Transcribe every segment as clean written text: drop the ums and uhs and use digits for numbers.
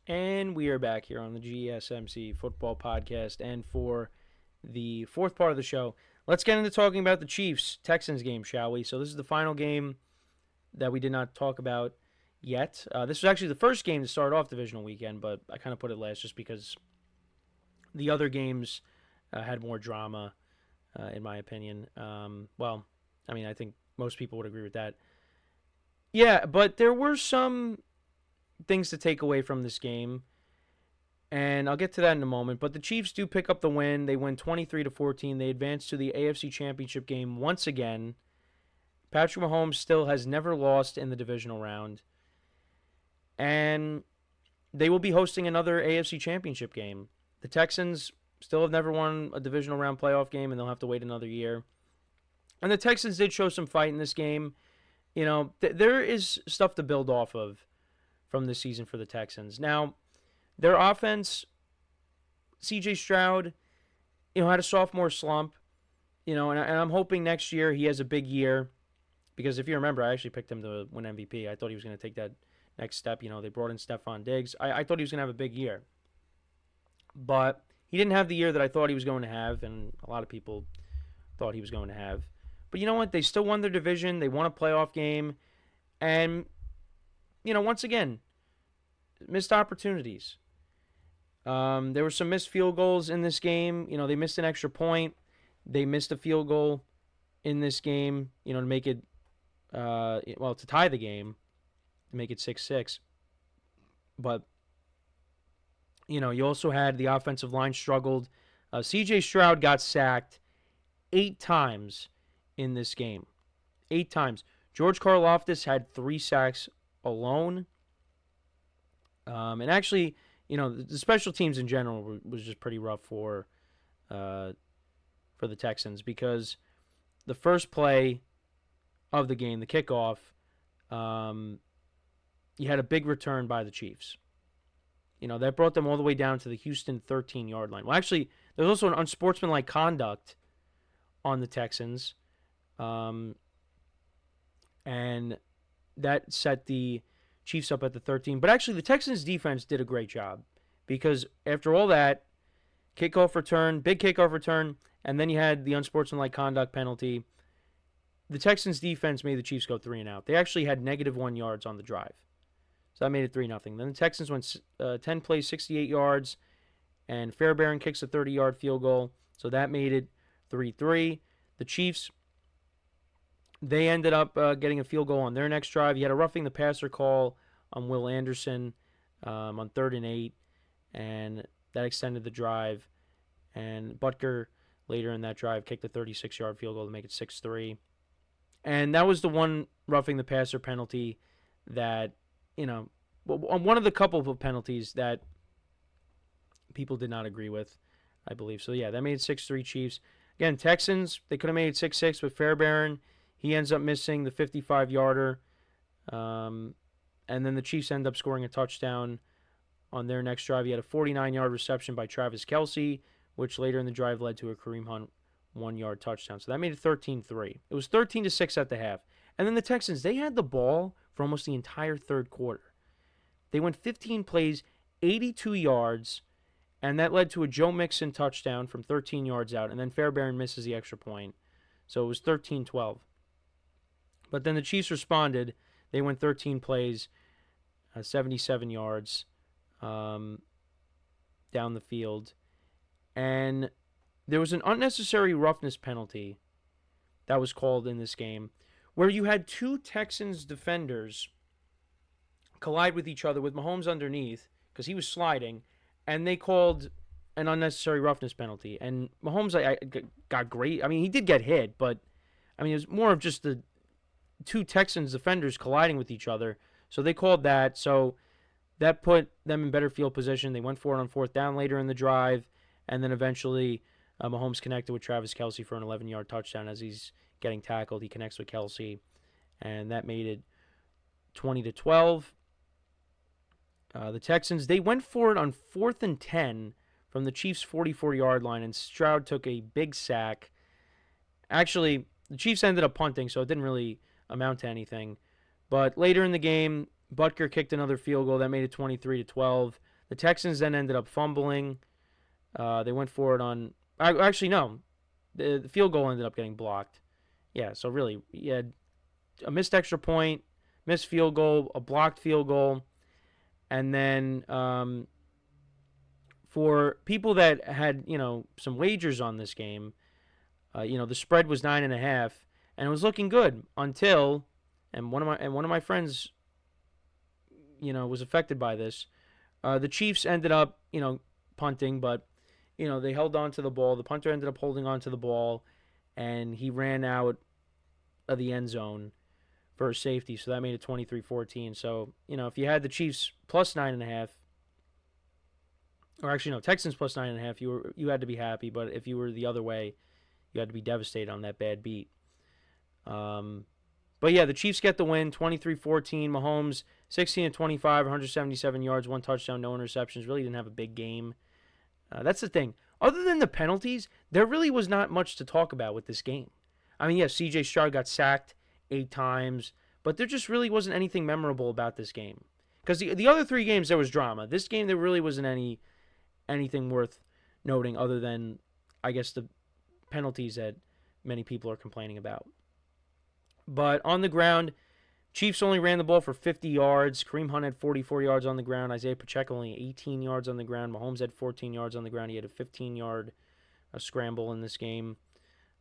And we are back here on the GSMC Football Podcast. And for the fourth part of the show, let's get into talking about the Chiefs-Texans game, shall we? So this is the final game that we did not talk about yet. This was actually the first game to start off divisional weekend, but I kind of put it last just because the other games had more drama, in my opinion. I think most people would agree with that. Yeah, but there were some things to take away from this game, and I'll get to that in a moment. But the Chiefs do pick up the win. They win 23-14. They advance to the AFC Championship game once again. Patrick Mahomes still has never lost in the divisional round, and they will be hosting another AFC Championship game. The Texans still have never won a divisional round playoff game, and they'll have to wait another year. And the Texans did show some fight in this game. You know, there is stuff to build off of from this season for the Texans. Now, their offense, C.J.Stroud, had a sophomore slump, and I'm hoping next year he has a big year, because if you remember, I actually picked him to win MVP. I thought he was going to take that next step. They brought in Stephon Diggs. I thought he was going to have a big year, but he didn't have the year that I thought he was going to have, and a lot of people thought he was going to have. But you know what? They still won their division. They won a playoff game, and once again, missed opportunities. There were some missed field goals in this game. They missed an extra point. They missed a field goal in this game, to make it, to tie the game, to make it 6-6. But, you also had the offensive line struggled. C.J.Stroud got sacked 8 times in this game. 8 times. George Karlaftis had 3 sacks alone. And actually, the special teams in general was just pretty rough for the Texans, because the first play of the game, the kickoff, you had a big return by the Chiefs. That brought them all the way down to the Houston 13-yard line. Well, actually, there was also an unsportsmanlike conduct on the Texans, and that set the Chiefs up at the 13. But actually, the Texans' defense did a great job, because after all that, big kickoff return, and then you had the unsportsmanlike conduct penalty, the Texans' defense made the Chiefs go 3 and out. They actually had -1 yards on the drive. So that made it 3-0. Then the Texans went 10 plays, 68 yards, and Fairbairn kicks a 30-yard field goal. So that made it 3-3. The Chiefs, they ended up getting a field goal on their next drive. You had a roughing the passer call on Will Anderson on 3rd and 8, and that extended the drive. And Butker, later in that drive, kicked a 36-yard field goal to make it 6-3. And that was the one roughing the passer penalty that, one of the couple of penalties that people did not agree with, I believe. So, yeah, that made it 6-3 Chiefs. Again, Texans, they could have made it 6-6 with Fairbairn. He ends up missing the 55-yarder. And then the Chiefs end up scoring a touchdown on their next drive. He had a 49-yard reception by Travis Kelce, which later in the drive led to a Kareem Hunt 1-yard touchdown. So that made it 13-3. It was 13-6 at the half. And then the Texans, they had the ball for almost the entire third quarter. They went 15 plays, 82 yards, and that led to a Joe Mixon touchdown from 13 yards out. And then Fairbairn misses the extra point. So it was 13-12. But then the Chiefs responded. They went 13 plays, 77 yards down the field. And there was an unnecessary roughness penalty that was called in this game, where you had 2 Texans defenders collide with each other with Mahomes underneath because he was sliding, and they called an unnecessary roughness penalty. And Mahomes I got great. I mean, he did get hit, but it was more of just the 2 Texans defenders colliding with each other. So they called that. So that put them in better field position. They went for it on 4th down later in the drive, and then eventually Mahomes connected with Travis Kelce for an 11-yard touchdown. As he's getting tackled, he connects with Kelce, and that made it 20-12. The Texans, they went for it on 4th and 10 from the Chiefs' 44-yard line, and Stroud took a big sack. Actually, the Chiefs ended up punting, so it didn't really amount to anything. But later in the game, Butker kicked another field goal. That made it 23-12. The Texans then ended up fumbling. They went for it on... Actually, no. The field goal ended up getting blocked. Yeah, so really, you had a missed extra point, missed field goal, a blocked field goal, and then for people that had, some wagers on this game, the spread was 9.5, and it was looking good until, and one of my friends, was affected by this. The Chiefs ended up, punting, but they held on to the ball. The punter ended up holding on to the ball, and he ran out of the end zone for a safety, so that made it 23-14. So, if you had the Chiefs plus 9.5, or actually no, Texans plus 9.5, you had to be happy. But if you were the other way, you had to be devastated on that bad beat. But yeah, the Chiefs get the win, 23-14. Mahomes 16-25, 177 yards, 1 touchdown, no interceptions. Really didn't have a big game. That's the thing. Other than the penalties, there really was not much to talk about with this game. I mean, yeah, C.J.Stroud got sacked 8 times, but there just really wasn't anything memorable about this game. Because the other 3 games, there was drama. This game, there really wasn't anything worth noting other than, I guess, the penalties that many people are complaining about. But on the ground, Chiefs only ran the ball for 50 yards. Kareem Hunt had 44 yards on the ground. Isaiah Pacheco only 18 yards on the ground. Mahomes had 14 yards on the ground. He had a 15-yard scramble in this game.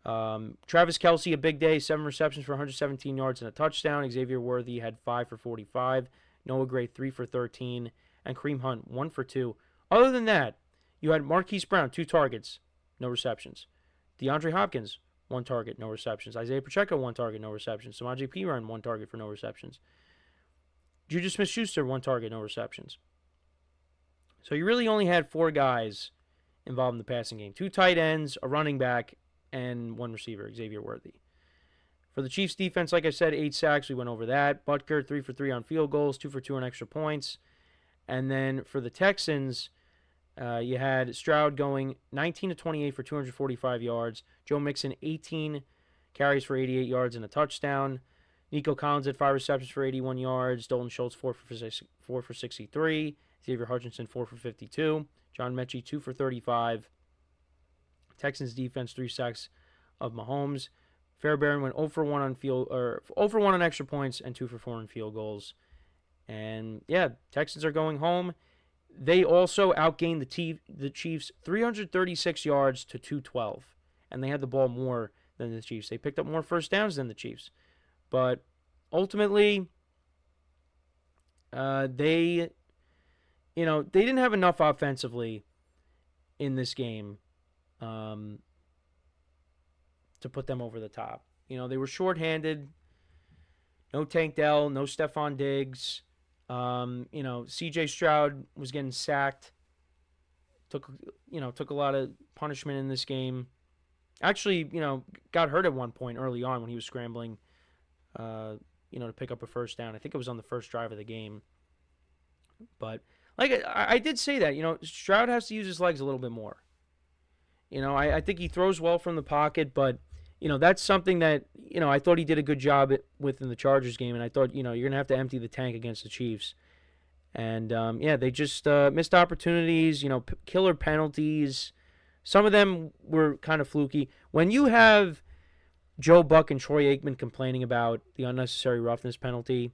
Travis Kelce, a big day, 7 receptions for 117 yards and a touchdown. Xavier Worthy had 5 for 45. Noah Gray, 3 for 13. And Kareem Hunt, 1 for 2. Other than that, you had Marquise Brown, 2 targets, no receptions. DeAndre Hopkins, 1 target, no receptions. Isaiah Pacheco, 1 target, no receptions. Samaje Perine, 1 target for no receptions. Juju Smith-Schuster, 1 target, no receptions. So you really only had 4 guys involved in the passing game. 2 tight ends, a running back, and 1 receiver, Xavier Worthy. For the Chiefs defense, like I said, 8 sacks. We went over that. Butker, 3 for 3 on field goals, 2 for 2 on extra points. And then for the Texans, you had Stroud going 19-28 for 245 yards. Joe Mixon, 18 carries for 88 yards and a touchdown. Nico Collins had 5 receptions for 81 yards. Dalton Schultz, 4 for 63. Xavier Hutchinson, 4 for 52. John Mechie, 2 for 35. Texans defense, 3 sacks of Mahomes. Fairbairn went 0 for 1 on 0 for 1 on extra points and 2 for 4 on field goals. And yeah, Texans are going home. They also outgained the Chiefs 336 yards to 212, and they had the ball more than the Chiefs. They picked up more first downs than the Chiefs, but ultimately, they didn't have enough offensively in this game to put them over the top. They were shorthanded. No Tank Dell, no Stephon Diggs. C.J.Stroud was getting sacked. Took a lot of punishment in this game. Actually, got hurt at one point early on when he was scrambling, to pick up a first down. I think it was on the first drive of the game. But like I did say that, Stroud has to use his legs a little bit more. I think he throws well from the pocket, but that's something that, I thought he did a good job within the Chargers game, and I thought, you're going to have to empty the tank against the Chiefs. And, they just missed opportunities, killer penalties. Some of them were kind of fluky. When you have Joe Buck and Troy Aikman complaining about the unnecessary roughness penalty,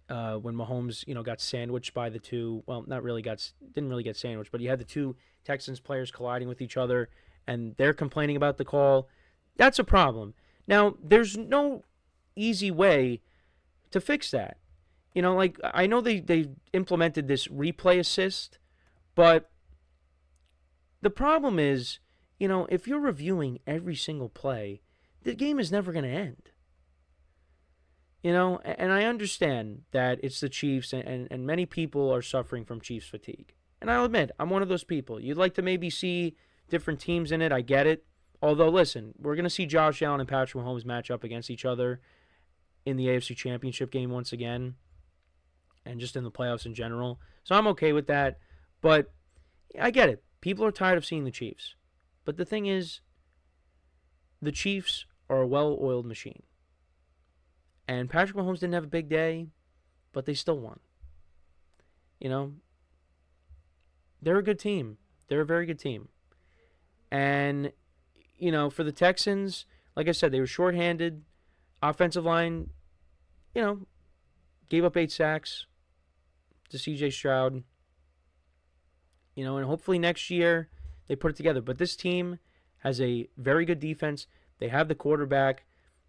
when Mahomes, got sandwiched by the 2, well, didn't really get sandwiched, but you had the 2 Texans players colliding with each other, and they're complaining about the call, that's a problem. Now, there's no easy way to fix that. I know they implemented this replay assist, but the problem is, if you're reviewing every single play, the game is never going to end. And I understand that it's the Chiefs, and many people are suffering from Chiefs fatigue. And I'll admit, I'm one of those people. You'd like to maybe see different teams in it. I get it. Although, listen, we're going to see Josh Allen and Patrick Mahomes match up against each other in the AFC Championship game once again, and just in the playoffs in general. So I'm okay with that. But I get it. People are tired of seeing the Chiefs. But the thing is, the Chiefs are a well-oiled machine. And Patrick Mahomes didn't have a big day, but they still won. they're a good team. They're a very good team. And, for the Texans, like I said, they were shorthanded. Offensive line, gave up 8 sacks to C.J.Stroud. And hopefully next year they put it together. But this team has a very good defense. They have the quarterback.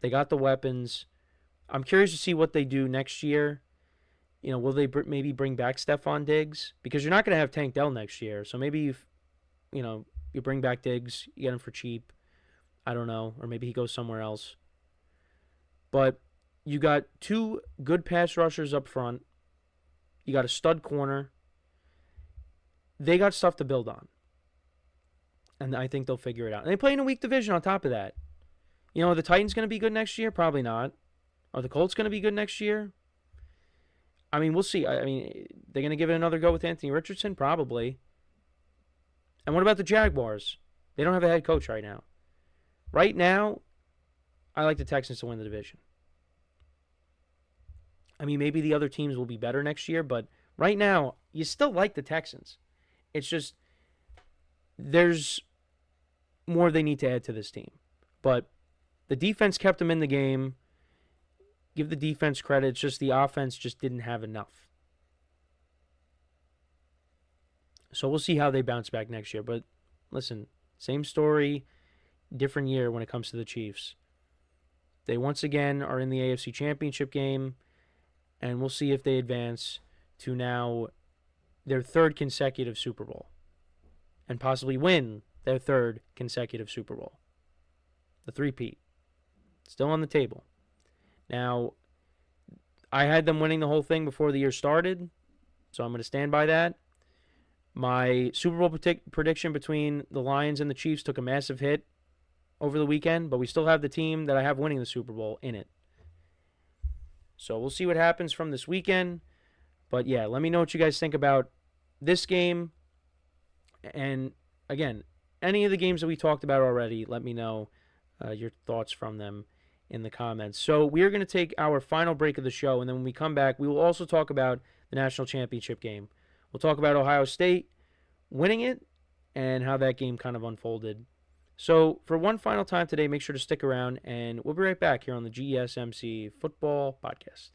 They got the weapons. I'm curious to see what they do next year. Will they maybe bring back Stephon Diggs? Because you're not going to have Tank Dell next year. So maybe you bring back Diggs, you get him for cheap. I don't know. Or maybe he goes somewhere else. But you got 2 good pass rushers up front. You got a stud corner. They got stuff to build on. And I think they'll figure it out. And they play in a weak division on top of that. Are the Titans going to be good next year? Probably not. Are the Colts going to be good next year? I mean, we'll see. I mean, they're going to give it another go with Anthony Richardson? Probably. And what about the Jaguars? They don't have a head coach right now. Right now, I like the Texans to win the division. I mean, maybe the other teams will be better next year, but right now, you still like the Texans. It's just, there's more they need to add to this team. But the defense kept them in the game. Give the defense credit. It's just the offense just didn't have enough. So we'll see how they bounce back next year. But listen, same story, different year when it comes to the Chiefs. They once again are in the AFC Championship game, and we'll see if they advance to now their 3rd consecutive Super Bowl and possibly win their 3rd consecutive Super Bowl. The three-peat. Still on the table. Now, I had them winning the whole thing before the year started, so I'm going to stand by that. My Super Bowl prediction between the Lions and the Chiefs took a massive hit over the weekend, but we still have the team that I have winning the Super Bowl in it. So we'll see what happens from this weekend. But yeah, let me know what you guys think about this game. And again, any of the games that we talked about already, let me know your thoughts from them in the comments. So we are going to take our final break of the show, and then when we come back, we will also talk about the national championship game. We'll talk about Ohio State winning it and how that game kind of unfolded. So for one final time today, make sure to stick around, and we'll be right back here on the GSMC Football Podcast.